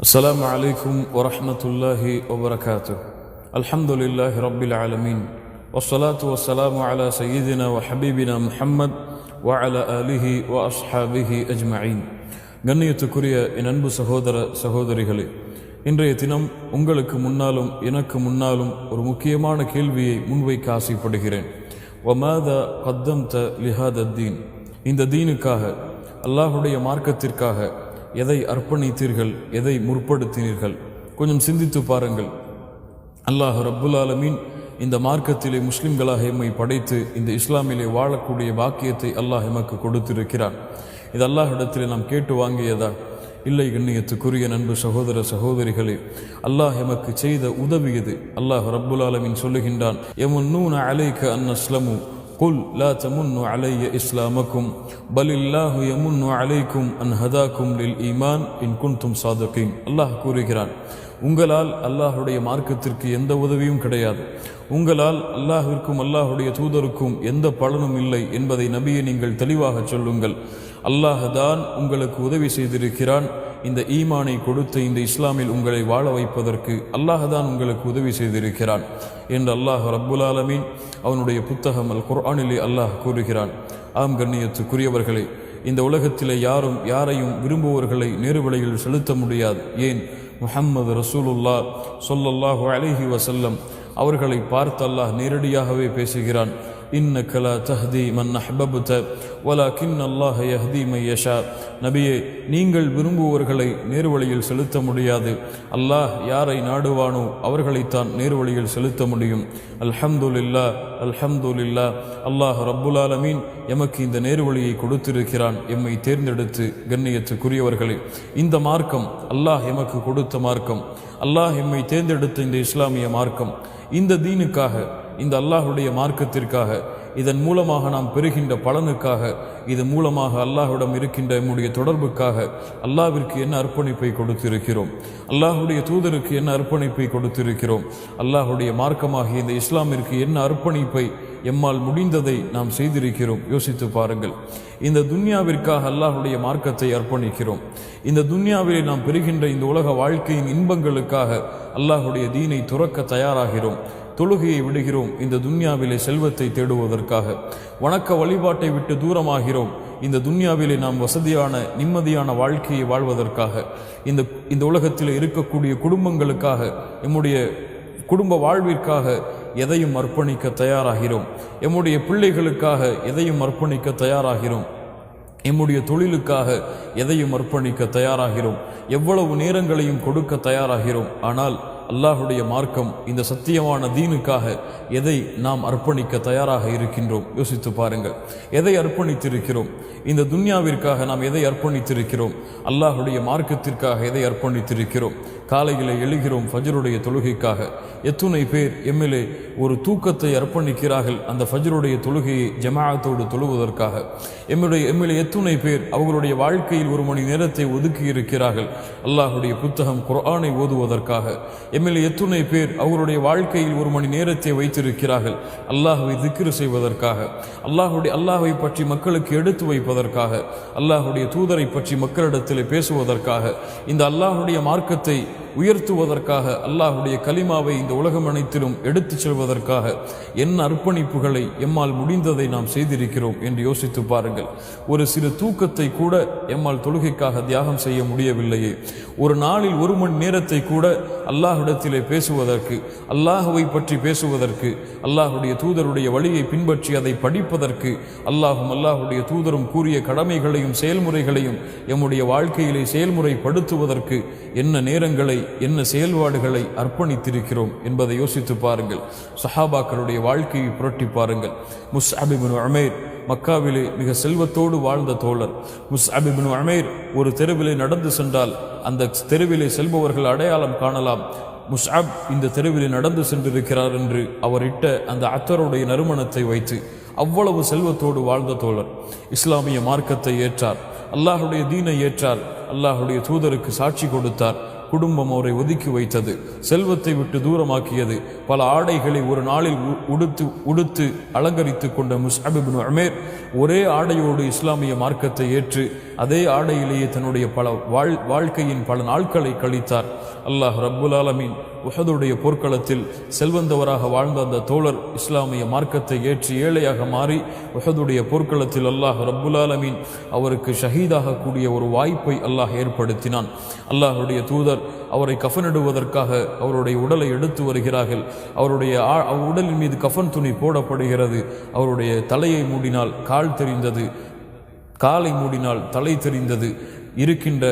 السلام عليكم ورحمة الله وبركاته. الحمد لله رب العالمين والصلاة والسلام على سيدنا وحبيبنا محمد وعلى آله وأصحابه أجمعين. கண்ணியத்துக்குரிய என் அன்பு சகோதர சகோதரிகளே, இன்றைய தினம் உங்களுக்கு முன்னாலும் எனக்கு முன்னாலும் ஒரு முக்கியமான கேள்வியை முன்வைக்க ஆசைப்படுகிறேன். வமாதா கத்தம்த லிஹாத தீன், இந்த தீனுக்காக, அல்லாஹுடைய மார்க்கத்திற்காக எதை அர்ப்பணித்தீர்கள், எதை முற்படுத்தினீர்கள்? கொஞ்சம் சிந்தித்து பாருங்கள். அல்லாஹ் ரப்புல் ஆலமீன் இந்த மார்க்கத்திலே முஸ்லிம்களாக எம்மை படைத்து இந்த இஸ்லாமிலே வாழக்கூடிய பாக்கியத்தை அல்லாஹ் எமக்கு கொடுத்திருக்கிறான். இது அல்லாஹிடத்திலே நாம் கேட்டு வாங்கியதா? இல்லை. கண்ணியத்துக்குரிய நண்பு சகோதர சகோதரிகளே, அல்லாஹ் எமக்கு செய்த உதவி இது. அல்லாஹ் ரப்புல் ஆலமீன் சொல்லுகின்றான், யமுன்னூன அலைக அன் அஸ்லமு குல் லா தமுன்னு அலைய இஸ்லாமக்கும் பலில்லாஹு யமுன்னு அலைக்கும் அன் ஹதாக்கும் லில் ஈமான் இன் குன்தும் சாதிகீன். அல்லாஹ் கூறுகிறான், உங்களால் அல்லாஹுடைய மார்க்கத்திற்கு எந்த உதவியும் கிடையாது, உங்களால் அல்லாஹிற்கும் அல்லாஹுடைய தூதருக்கும் எந்த பலனும் இல்லை என்பதை நபியை நீங்கள் தெளிவாக சொல்லுங்கள். அல்லாஹ் தான் உங்களுக்கு உதவி செய்திருக்கிறான். இந்த ஈமானை கொடுத்து இந்த இஸ்லாமில் உங்களை வாழ வைப்பதற்கு அல்லாஹ் தான் உங்களுக்கு உதவி செய்திருக்கிறான் என்று அல்லாஹ் ரப்புல் ஆலமீன் அவனுடைய புத்தகம் அல் குர்ஆனிலே அல்லாஹ் கூறுகிறான். ஆம் கண்ணியத்துக்குரியவர்களே, இந்த உலகத்திலே யாரும் யாரையும் விரும்புவர்களை நேர்வழியில் செலுத்த முடியாது. ஏன்? முஹம்மது ரசூலுல்லாஹ் ஸல்லல்லாஹு அலைஹி வஸல்லம் அவர்களை பார்த்து அல்லாஹ் நேரடியாகவே பேசுகிறான். இன்னக லா தஹ்தி மன் அஹ்பப்த வலக்கின் அல்லாஹ் யஹ்தி மன் யஷா. நபியே, நீங்கள் விரும்புவர்களை நேர்வழியில் செலுத்த முடியாது, அல்லாஹ் யாரை நாடுவானோ அவர்களைத்தான் நேர்வழியில் செலுத்த முடியும். அல்ஹம்துலில்லாஹ், அல்ஹம்துலில்லாஹ். அல்லாஹ் ரப்புல் ஆலமீன் எமக்கு இந்த நேர்வழியை கொடுத்திருக்கிறான், எம்மை தேர்ந்தெடுத்து. கண்ணியத்துக்குரியவர்களே, இந்த மார்க்கம் அல்லாஹ் எமக்கு கொடுத்த மார்க்கம், அல்லாஹ் எம்மை தேர்ந்தெடுத்த இந்த இஸ்லாமிய மார்க்கம், இந்த தீனுக்காக, இந்த அல்லாஹுடைய மார்க்கத்திற்காக, இதன் மூலமாக நாம் பெறுகின்ற பலனுக்காக, இது மூலமாக அல்லாஹுடன் இருக்கின்ற நம்முடைய தொடர்புக்காக அல்லாஹ்விற்கு என்ன அர்ப்பணிப்பை கொடுத்திருக்கிறோம், அல்லாஹுடைய தூதருக்கு என்ன அர்ப்பணிப்பை கொடுத்திருக்கிறோம், அல்லாஹுடைய மார்க்கமாகிய இந்த இஸ்லாமிற்கு என்ன அர்ப்பணிப்பை எம்மால் முடிந்ததை நாம் செய்திருக்கிறோம். யோசித்து பாருங்கள். இந்த துன்யாவிற்காக அல்லாஹுடைய மார்க்கத்தை அர்ப்பணிக்கிறோம். இந்த துன்யாவிலே நாம் பெறுகின்ற இந்த உலக வாழ்க்கையின் இன்பங்களுக்காக அல்லாஹுடைய தீனை துறக்க தயாராகிறோம். தொழுகையை விடுகிறோம் இந்த துன்யாவிலே செல்வத்தை தேடுவதற்காக. வணக்க வழிபாட்டை விட்டு தூரமாகிறோம் இந்த துன்யாவிலே நாம் வசதியான நிம்மதியான வாழ்க்கையை வாழ்வதற்காக. இந்த உலகத்தில் இருக்கக்கூடிய குடும்பங்களுக்காக, நம்முடைய குடும்ப வாழ்விற்காக எதையும் அர்ப்பணிக்க தயாராகிறோம். எம்முடைய பிள்ளைகளுக்காக எதையும் அர்ப்பணிக்க தயாராகிறோம். எம்முடைய தொழிலுக்காக எதையும் அர்ப்பணிக்க தயாராகிறோம். எவ்வளவு நேரங்களையும் கொடுக்க தயாராகிறோம். ஆனால் அல்லாஹுடைய மார்க்கம், இந்த சத்தியமான தீனுக்காக எதை நாம் அர்ப்பணிக்க தயாராக இருக்கின்றோம்? யோசித்து பாருங்கள். எதை அர்ப்பணித்திருக்கிறோம்? இந்த துன்யாவிற்காக நாம் எதை அர்ப்பணித்திருக்கிறோம்? அல்லாஹுடைய மார்க்கத்திற்காக எதை அர்ப்பணித்திருக்கிறோம்? காலையிலே எழுகிறோம் ஃபஜ்ருடைய தொழுகைக்காக. எத்துணை பேர் எம்மிலே ஒரு தூக்கத்தை அர்ப்பணிக்கிறார்கள் அந்த ஃபஜ்ருடைய தொழுகையை ஜமாஅத்தோடு தொழுவதற்காக. எம்மிலே எத்துணை பேர் அவர்களுடைய வாழ்க்கையில் ஒரு மணி நேரத்தை ஒதுக்கி இருக்கிறார்கள் அல்லாஹுடைய புத்தகம் குர்ஆனை ஓதுவதற்காக. எம்மிலே எத்துணை பேர் அவருடைய வாழ்க்கையில் ஒரு மணி நேரத்தை வைத்திருக்கிறார்கள் அல்லாஹ்வை திக்ர் செய்வதற்காக, அல்லாஹ்வை பற்றி மக்களுக்கு எடுத்து வைப்பதற்காக, அல்லாஹுடைய தூதரை பற்றி மக்களிடத்தில் பேசுவதற்காக, இந்த அல்லாஹுடைய மார்க்கத்தை உயர்த்துவதற்காக, அல்லாஹுடைய கலிமாவை இந்த உலகம் அனைத்திலும் எடுத்துச் செல்வதற்காக என்ன அர்ப்பணிப்புகளை எம்மால் முடிந்ததை நாம் செய்திருக்கிறோம் என்று யோசித்து பாருங்கள். ஒரு சிறு தூக்கத்தை கூட எம்மால் தொழுகைக்காக தியாகம் செய்ய முடியவில்லையே. ஒரு நாளில் ஒரு மணி நேரத்தை கூட அல்லாஹ்விடத்திலே பேசுவதற்கு, அல்லாஹுவை பற்றி பேசுவதற்கு, அல்லாஹுடைய தூதருடைய வழியை பின்பற்றி அதை படிப்பதற்கு, அல்லாஹும் அல்லாஹுடைய தூதரும் கூறிய கடமைகளையும் செயல்முறைகளையும் எம்முடைய வாழ்க்கையிலே செயல்முறைப்படுத்துவதற்கு என்ன நேரங்களை, என்ன செயல்பாடுகளை அர்ப்பணித்திருக்கிறோம் என்பதை யோசித்து பாருங்கள். சஹாபாக்களுடைய வாழ்க்கையை புரட்டி பாருங்கள். முஸ்அப் இப்னு உமைர் மக்காவிலே மிக செல்வத்தோடு வாழ்ந்த தோழர். முஸ்அப் இப்னு உமைர் ஒரு தெருவிலே நடந்து சென்றால் அந்த தெருவிலே செல்பவர்கள் அடையாளம் காணலாம். முஸ்அப் இந்த தெருவிலே நடந்து சென்றிருக்கிறார் என்று அவர் இட்ட அந்த அத்தருடைய நறுமணத்தை வைத்து. அவ்வளவு செல்வத்தோடு வாழ்ந்த தோழர். இஸ்லாமிய மார்க்கத்தை ஏற்றார், அல்லாஹுடைய தீனை ஏற்றார், அல்லாஹுடைய தூதருக்கு சாட்சி கொடுத்தார். குடும்பம் அவரை ஒதுக்கி வைத்தது, செல்வத்தை விட்டு தூரமாக்கியது. பல ஆடைகளை ஒரு நாளில் உடுத்து அலங்கரித்து கொண்ட முஸ்அப் இப்னு உமைர் ஒரே ஆடையோடு இஸ்லாமிய மார்க்கத்தை ஏற்று அதே ஆடையிலேயே தன்னுடைய பல வாழ்க்கையின் பல நாட்களை கழித்தார். அல்லாஹ் ரப்புல் ஆலமீன் உஹதுடைய போர்க்களத்தில் செல்வந்தவராக வாழ்ந்த அந்த தோழர் இஸ்லாமிய மார்க்கத்தை ஏற்றி ஏழையாக மாறி உஹதுடைய போர்க்களத்தில் அல்லாஹ் ரப்புல் ஆலமீன் அவருக்கு ஷஹீதாக கூடிய ஒரு வாய்ப்பை அல்லாஹ் ஏற்படுத்தினான். அல்லாஹுடைய தூதர் அவரை கஃனிடுவதற்காக அவருடைய உடலை எடுத்து வருகிறார்கள். அவருடைய உடலின் மீது கஃன் துணி போடப்படுகிறது. அவருடைய தலையை மூடினால் கால் தெரிந்தது, காலை மூடினால் தலை தெரிந்தது. இருக்கின்ற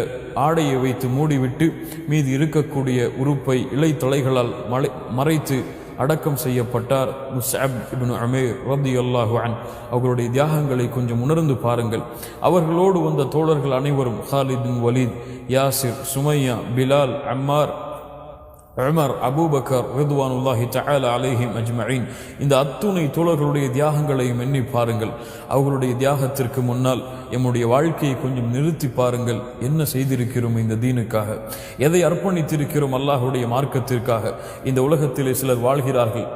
ஆடையை வைத்து மூடிவிட்டு மீது இருக்கக்கூடிய உறுப்பை இலை தலைகளால் மறைத்து அடக்கம் செய்யப்பட்டார் முஸ்அப் இப்னு உமைர் ரலியல்லாஹு அன்ஹு. அவர்களுடைய தியாகங்களை கொஞ்சம் உணர்ந்து பாருங்கள். அவர்களோடு வந்த தோழர்கள் அனைவரும் ஹாலித் பின் வலீத், யாசிர், சுமையா, பிலால், அம்மார், உமர், அபூபக்கர் ரிதுவானுல்லாஹி தஆலா அலைஹிம் அஜ்மஈன். இந்த அத்துணை தோழர்களுடைய தியாகங்களையும் எண்ணி பாருங்கள். அவர்களுடைய தியாகத்திற்கு முன்னால் எம்முடைய வாழ்க்கையை கொஞ்சம் நிறுத்தி பாருங்கள். என்ன செய்திருக்கிறோம் இந்த தீனுக்காக? எதை அர்ப்பணித்திருக்கிறோம் அல்லாஹுடைய மார்க்கத்திற்காக? இந்த உலகத்திலே சிலர் வாழ்கிறார்கள்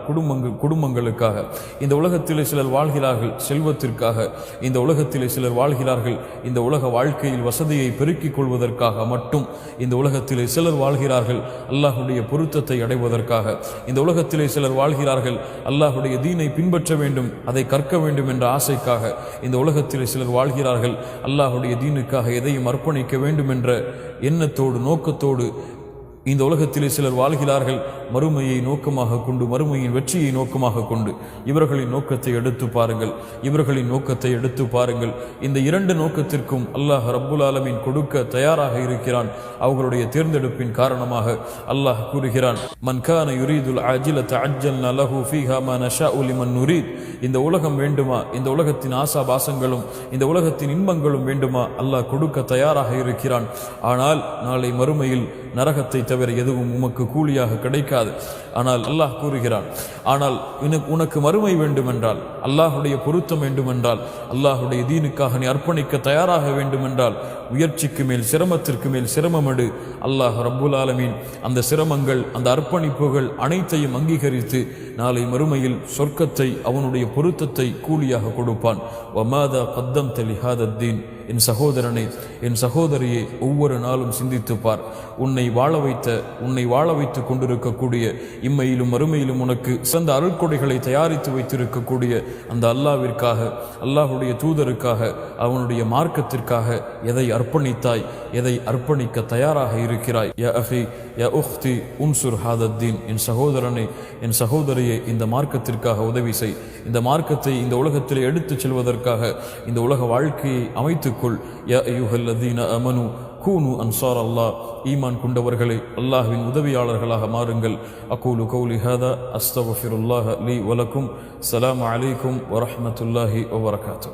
குடும்பங்களுக்காக. இந்த உலகத்திலே சிலர் வாழ்கிறார்கள் செல்வத்திற்காக. இந்த உலகத்திலே சிலர் வாழ்கிறார்கள் இந்த உலக வாழ்க்கையில் வசதியை பெருக்கிக் கொள்வதற்காக மட்டும். இந்த உலகத்திலே சிலர் வாழ்கிறார்கள் அல்லாஹுடைய பொருத்தத்தை அடைவதற்காக. இந்த உலகத்திலே சிலர் வாழ்கிறார்கள் அல்லாஹுடைய தீனை பின்பற்ற வேண்டும், அதை கற்க வேண்டும் என்ற ஆசைக்காக. இந்த உலகத்திலே சிலர் வாழ்கிறார்கள் அல்லாஹுடைய தீனுக்காக எதையும் அர்ப்பணிக்க வேண்டும் என்ற எண்ணத்தோடு நோக்கத்தோடு. இந்த உலகத்திலே சிலர் வாழ்கிறார்கள் மறுமையை நோக்கமாக கொண்டு, மறுமையின் வெற்றியை நோக்கமாக கொண்டு. இவர்களின் நோக்கத்தை எடுத்து பாருங்கள், இவர்களின் நோக்கத்தை எடுத்து பாருங்கள். இந்த இரண்டு நோக்கத்திற்கும் அல்லாஹ் ரப்புல் ஆலமீன் கொடுக்க தயாராக இருக்கிறான். அவர்களுடைய தேர்ந்தெடுப்பின் காரணமாக அல்லாஹ் கூறுகிறான், மன் கான யுரீதுல் ஆஜிலத அஜ்ஜல்னா லஹு ஃபீஹா மா நஷாஉ லிமன் நுரீத். இந்த உலகம் வேண்டுமா, இந்த உலகத்தின் ஆசாபாசங்களும் இந்த உலகத்தின் இன்பங்களும் வேண்டுமா, அல்லாஹ் கொடுக்க தயாராக இருக்கிறான். ஆனால் நாளை மறுமையில் நரகத்தை தவிர எதுவும் உமக்கு கூலியாக கிடைக்காது. ஆனால் அல்லாஹ் கூறுகிறான், ஆனால் உனக்கு மறுமை வேண்டுமென்றால், அல்லாஹுடைய பொருத்தம் வேண்டுமென்றால், அல்லாஹுடைய தீனுக்காக நீ அர்ப்பணிக்க தயாராக வேண்டுமென்றால் முயற்சிக்கு மேல் சிரமத்திற்கு மேல் சிரமம் எடு. அல்லாஹ் ரப்புல் ஆலமீன் அந்த சிரமங்கள், அந்த அர்ப்பணிப்புகள் அனைத்தையும் அங்கீகரித்து நாளை மறுமையில் சொர்க்கத்தை, அவனுடைய பொருத்தத்தை கூலியாக கொடுப்பான். வமாதா கத்தம்த லிஹாதத் தீன். என் சகோதரனே, என் சகோதரியே, ஒவ்வொரு நாளும் சிந்தித்துப்பார். உன்னை வாழ வைத்து கொண்டிருக்கக்கூடிய, இம்மையிலும் மறுமையிலும் உனக்கு சிறந்த அருள்கொடைகளை தயாரித்து வைத்திருக்கக்கூடிய அந்த அல்லாஹ்விற்காக, அல்லாஹுடைய தூதருக்காக, அவனுடைய மார்க்கத்திற்காக எதை அர்ப்பணித்தாய், எதை அர்ப்பணிக்க தயாராக இருக்கிறாய்? யா அஹி யா உக்தி உன்சுர் ஹாதத் தீன். என் சகோதரனே, என் சகோதரியே, இந்த மார்க்கத்திற்காக உதவி செய். இந்த மார்க்கத்தை இந்த உலகத்தில் எடுத்துச் செல்வதற்காக இந்த உலக வாழ்க்கையை அமைத்துக்கொள். யா அய்யுஹல்லதீன ஆமனு கூனு அன்சார் அல்லாஹ். ஈமான் கொண்டவர்களை அல்லாஹ்வின் உதவியாளர்களாக மாறுங்கள். அகூலு கௌலி ஹாதா அஸ்தக்ஃபிருல்லாஹ லீ வலக்கும். ஸலாமு அலைக்கும் வரஹ்மத்துல்லாஹி வபரகாத்துஹு.